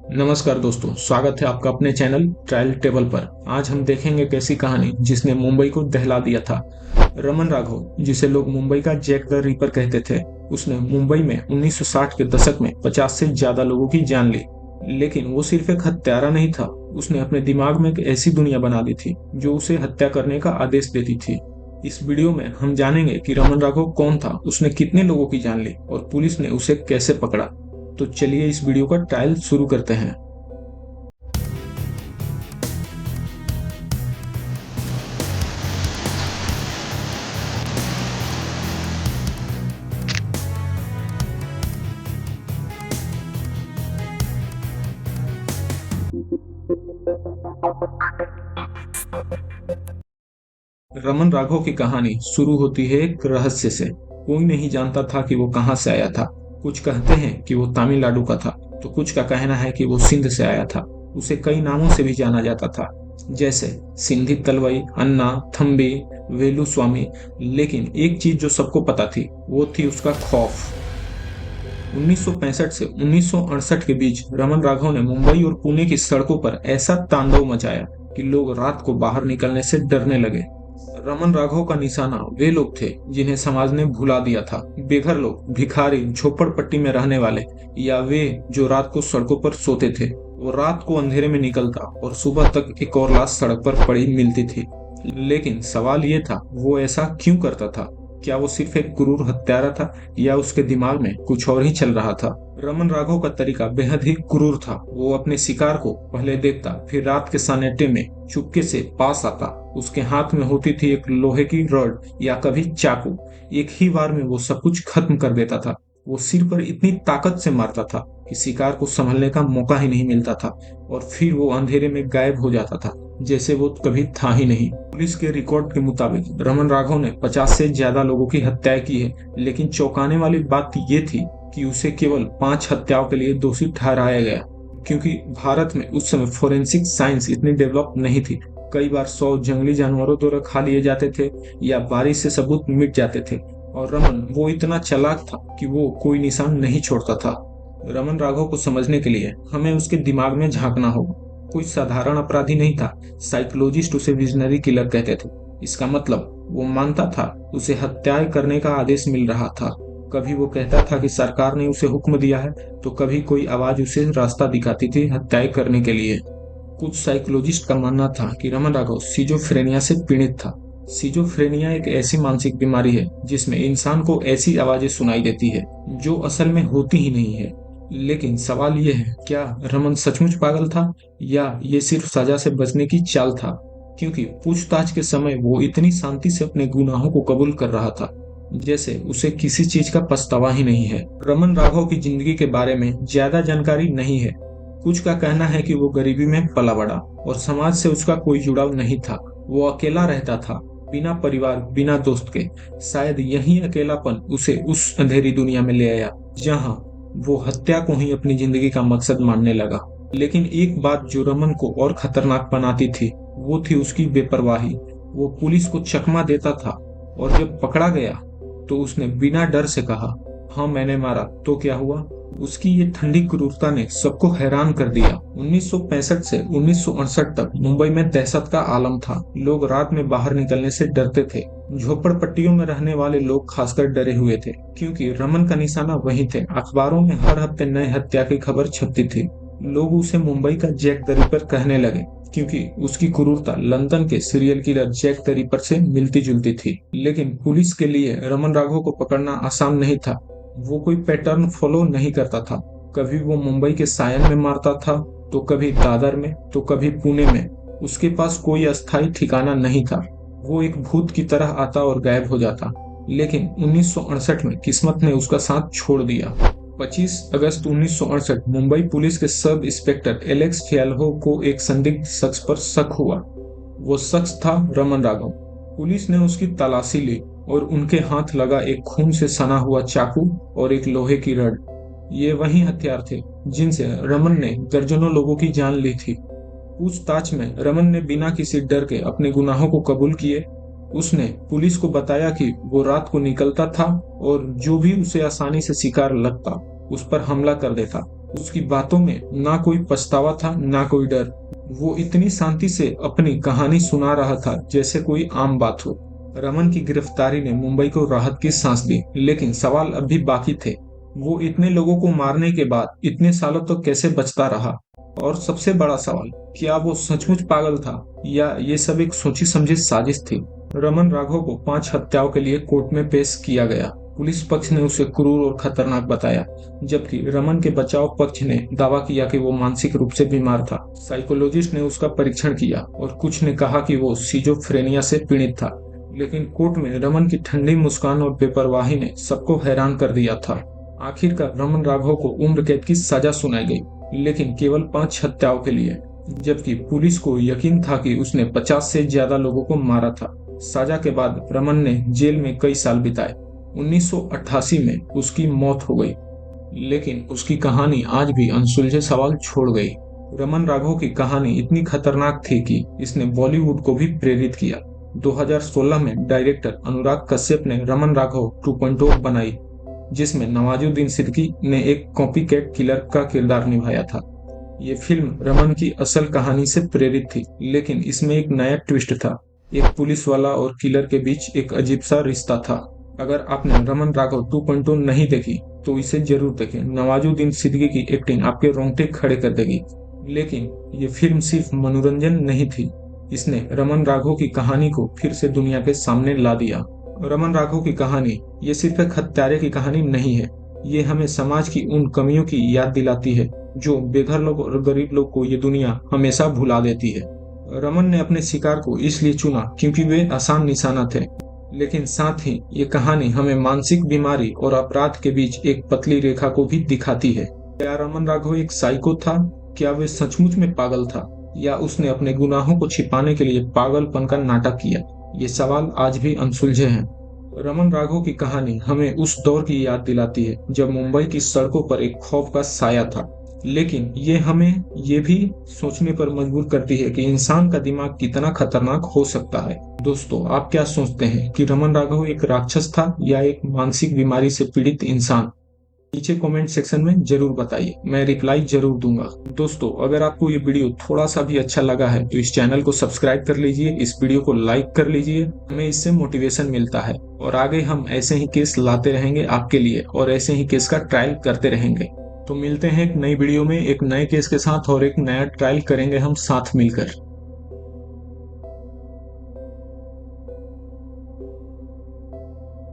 नमस्कार दोस्तों, स्वागत है आपका अपने चैनल ट्रायल टेबल पर। आज हम देखेंगे एक ऐसी कहानी जिसने मुंबई को दहला दिया था। रमन राघव, जिसे लोग मुंबई का जैक द रीपर कहते थे, उसने मुंबई में 1960 के दशक में 50 से ज्यादा लोगों की जान ली। लेकिन वो सिर्फ एक हत्यारा नहीं था, उसने अपने दिमाग में एक ऐसी दुनिया बना दी थी जो उसे हत्या करने का आदेश देती थी। इस वीडियो में हम जानेंगे कि रमन राघव कौन था, उसने कितने लोगों की जान ली और पुलिस ने उसे कैसे पकड़ा। तो चलिए इस वीडियो का ट्रायल शुरू करते हैं। रमन राघव की कहानी शुरू होती है एक रहस्य से। कोई नहीं जानता था कि वो कहाँ से आया था। कुछ कहते हैं कि वो तमिलनाडु का था, तो कुछ का कहना है कि वो सिंध से आया था। उसे कई नामों से भी जाना जाता था, जैसे सिंधी तलवई, अन्ना, थम्बी, वेलु स्वामी। लेकिन एक चीज जो सबको पता थी, वो थी उसका खौफ। 1965 से 1968 के बीच रमन राघव ने मुंबई और पुणे की सड़कों पर ऐसा तांडव मचाया कि लोग रात को बाहर निकलने से डरने लगे। रमन राघव का निशाना वे लोग थे जिन्हें समाज ने भुला दिया था। बेघर लोग, भिखारी, झोपड़पट्टी में रहने वाले, या वे जो रात को सड़कों पर सोते थे। वो रात को अंधेरे में निकलता और सुबह तक एक और लाश सड़क पर पड़ी मिलती थी। लेकिन सवाल ये था, वो ऐसा क्यों करता था? क्या वो सिर्फ एक क्रूर हत्यारा था, या उसके दिमाग में कुछ और ही चल रहा था? रमन राघव का तरीका बेहद ही क्रूर था। वो अपने शिकार को पहले देखता, फिर रात के सन्नाटे में चुपके से पास आता। उसके हाथ में होती थी एक लोहे की रॉड या कभी चाकू। एक ही बार में वो सब कुछ खत्म कर देता था। वो सिर पर इतनी ताकत से मारता था कि शिकार को संभलने का मौका ही नहीं मिलता था, और फिर वो अंधेरे में गायब हो जाता था, जैसे वो कभी था ही नहीं। पुलिस के रिकॉर्ड के मुताबिक रमन राघव ने 50 से ज्यादा लोगों की हत्याएं की है, लेकिन चौंकाने वाली बात ये थी कि उसे केवल 5 हत्याओं के लिए दोषी ठहराया गया, क्योंकि भारत में उस समय फोरेंसिक साइंस इतनी डेवलप नहीं थी। कई बार 100 जंगली जानवरों द्वारा खा लिए जाते थे या बारिश से सबूत मिट जाते थे, और रमन वो इतना चालाक था कि वो कोई निशान नहीं छोड़ता था। रमन राघव को समझने के लिए हमें उसके दिमाग में झांकना होगा। कोई साधारण अपराधी नहीं था। साइकोलॉजिस्ट उसे विजनरी किलर कहते थे। इसका मतलब वो मानता था उसे हत्याएं करने का आदेश मिल रहा था। कभी वो कहता था कि सरकार ने उसे हुक्म दिया है, तो कभी कोई आवाज उसे रास्ता दिखाती थी हत्याएं करने के लिए। कुछ साइकोलॉजिस्ट का मानना था कि रमन राघव सिजोफ्रेनिया से पीड़ित था। सिजोफ्रेनिया एक ऐसी मानसिक बीमारी है जिसमें इंसान को ऐसी आवाजें सुनाई देती है जो असल में होती ही नहीं है। लेकिन सवाल यह है, क्या रमन सचमुच पागल था, या ये सिर्फ सजा से बचने की चाल था? क्योंकि पूछताछ के समय वो इतनी शांति से अपने गुनाहों को कबूल कर रहा था, जैसे उसे किसी चीज का पछतावा ही नहीं है। रमन राघव की जिंदगी के बारे में ज्यादा जानकारी नहीं है। कुछ का कहना है कि वो गरीबी में पला बड़ा और समाज से उसका कोई जुड़ाव नहीं था। वो अकेला रहता था, बिना परिवार, बिना दोस्त के। शायद यही अकेलापन उसे उस अंधेरी दुनिया में ले आया जहां वो हत्या को ही अपनी जिंदगी का मकसद मानने लगा। लेकिन एक बात जो रमन को और खतरनाक बनाती थी, वो थी उसकी बेपरवाही। वो पुलिस को चकमा देता था, और जब पकड़ा गया तो उसने बिना डर से कहा, हाँ मैंने मारा, तो क्या हुआ? उसकी ये ठंडी क्रूरता ने सबको हैरान कर दिया। 1965 से 1968 तक मुंबई में दहशत का आलम था। लोग रात में बाहर निकलने से डरते थे। झोपड़पट्टियों में रहने वाले लोग खासकर डरे हुए थे, क्योंकि रमन का निशाना वही थे। अखबारों में हर हफ्ते नए हत्या की खबर छपती थी। लोग उसे मुंबई का जैक द रिपर कहने लगे, क्योंकि उसकी क्रूरता लंदन के serial killer Jack the Ripper से मिलती जुलती थी। लेकिन पुलिस के लिए रमन राघव को पकड़ना आसान नहीं था। वो कोई पैटर्न फॉलो नहीं करता था। कभी वो मुंबई के सायन में मारता था, तो कभी दादर में, तो कभी पुणे में। उसके पास कोई अस्थायी ठिकाना नहीं था। वो एक भूत की तरह आता और गायब हो जाता। लेकिन 1968 में किस्मत ने उसका साथ छोड़ दिया। 25 अगस्त 1968 मुंबई पुलिस के सब इंस्पेक्टर एलेक्स फियाल्हो को एक संदिग्ध शख्स पर शक हुआ। वो शख्स था रमन राघव। पुलिस ने उसकी तलाशी ली और उनके हाथ लगा एक खून से सना हुआ चाकू और एक लोहे की रड। ये वही हथियार थे जिनसे रमन ने दर्जनों लोगों की जान ली थी। पूछताछ में रमन ने बिना किसी डर के अपने गुनाहों को कबूल किए। उसने पुलिस को बताया कि वो रात को निकलता था और जो भी उसे आसानी से शिकार लगता उस पर हमला कर देता। उसकी बातों में ना कोई पछतावा था ना कोई डर। वो इतनी शांति से अपनी कहानी सुना रहा था जैसे कोई आम बात हो। रमन की गिरफ्तारी ने मुंबई को राहत की सांस दी, लेकिन सवाल अब भी बाकी थे। वो इतने लोगों को मारने के बाद इतने सालों तक कैसे बचता रहा? और सबसे बड़ा सवाल, क्या वो सचमुच पागल था या ये सब एक सोची समझी साजिश थी? रमन राघव को 5 हत्याओं के लिए कोर्ट में पेश किया गया। पुलिस पक्ष ने उसे क्रूर और खतरनाक बताया, जबकि रमन के बचाव पक्ष ने दावा किया कि वो मानसिक रूप से बीमार था। साइकोलॉजिस्ट ने उसका परीक्षण किया और कुछ ने कहा कि वो सिजोफ्रेनिया से पीड़ित था। लेकिन कोर्ट में रमन की ठंडी मुस्कान और बेपरवाही ने सबको हैरान कर दिया था। आखिरकार रमन राघव को उम्र कैद की सजा सुनाई गई, लेकिन केवल 5 हत्याओं के लिए, जबकि पुलिस को यकीन था कि उसने 50 से ज्यादा लोगों को मारा था। सजा के बाद रमन ने जेल में कई साल बिताए। 1988 में उसकी मौत हो गई, लेकिन उसकी कहानी आज भी अनसुलझे सवाल छोड़ गई। रमन राघव की कहानी इतनी खतरनाक थी कि इसने बॉलीवुड को भी प्रेरित किया। 2016 में डायरेक्टर अनुराग कश्यप ने रमन राघव 2.0 बनाई, जिसमें नवाजुद्दीन सिद्दीकी ने एक कॉपीकैट किलर का किरदार निभाया था। ये फिल्म रमन की असल कहानी से प्रेरित थी, लेकिन इसमें एक नया ट्विस्ट था। एक पुलिस वाला और किलर के बीच एक अजीब सा रिश्ता था। अगर आपने रमन राघव 2.0 नहीं देखी तो इसे जरूर देखें। नवाजुद्दीन सिद्दीकी की एक्टिंग आपके रोंगटे खड़े कर देगी। लेकिन ये फिल्म सिर्फ मनोरंजन नहीं थी, इसने रमन राघव की कहानी को फिर से दुनिया के सामने ला दिया। रमन राघव की कहानी ये सिर्फ एक हत्यारे की कहानी नहीं है, ये हमें समाज की उन कमियों की याद दिलाती है जो बेघर लोग और गरीब लोग को ये दुनिया हमेशा भुला देती है। रमन ने अपने शिकार को इसलिए चुना क्योंकि वे आसान निशाना थे, लेकिन साथ ही ये कहानी हमें मानसिक बीमारी और अपराध के बीच एक पतली रेखा को भी दिखाती है। क्या रमन राघव एक साइको था? क्या वे सचमुच में पागल था, या उसने अपने गुनाहों को छिपाने के लिए पागलपन का नाटक किया? ये सवाल आज भी अनसुलझे हैं। रमन राघव की कहानी हमें उस दौर की याद दिलाती है जब मुंबई की सड़कों पर एक खौफ का साया था, लेकिन ये हमें ये भी सोचने पर मजबूर करती है कि इंसान का दिमाग कितना खतरनाक हो सकता है। दोस्तों, आप क्या सोचते हैं कि रमन राघव एक राक्षस था या एक मानसिक बीमारी से पीड़ित इंसान? नीचे कमेंट सेक्शन में जरूर बताइए, मैं रिप्लाई जरूर दूंगा। दोस्तों, अगर आपको ये वीडियो थोड़ा सा भी अच्छा लगा है तो इस चैनल को सब्सक्राइब कर लीजिए, इस वीडियो को लाइक कर लीजिए, हमें इससे मोटिवेशन मिलता है और आगे हम ऐसे ही केस लाते रहेंगे आपके लिए और ऐसे ही केस का ट्रायल करते रहेंगे। तो मिलते हैं एक नई वीडियो में एक नए केस के साथ और एक नया ट्रायल करेंगे हम साथ मिलकर।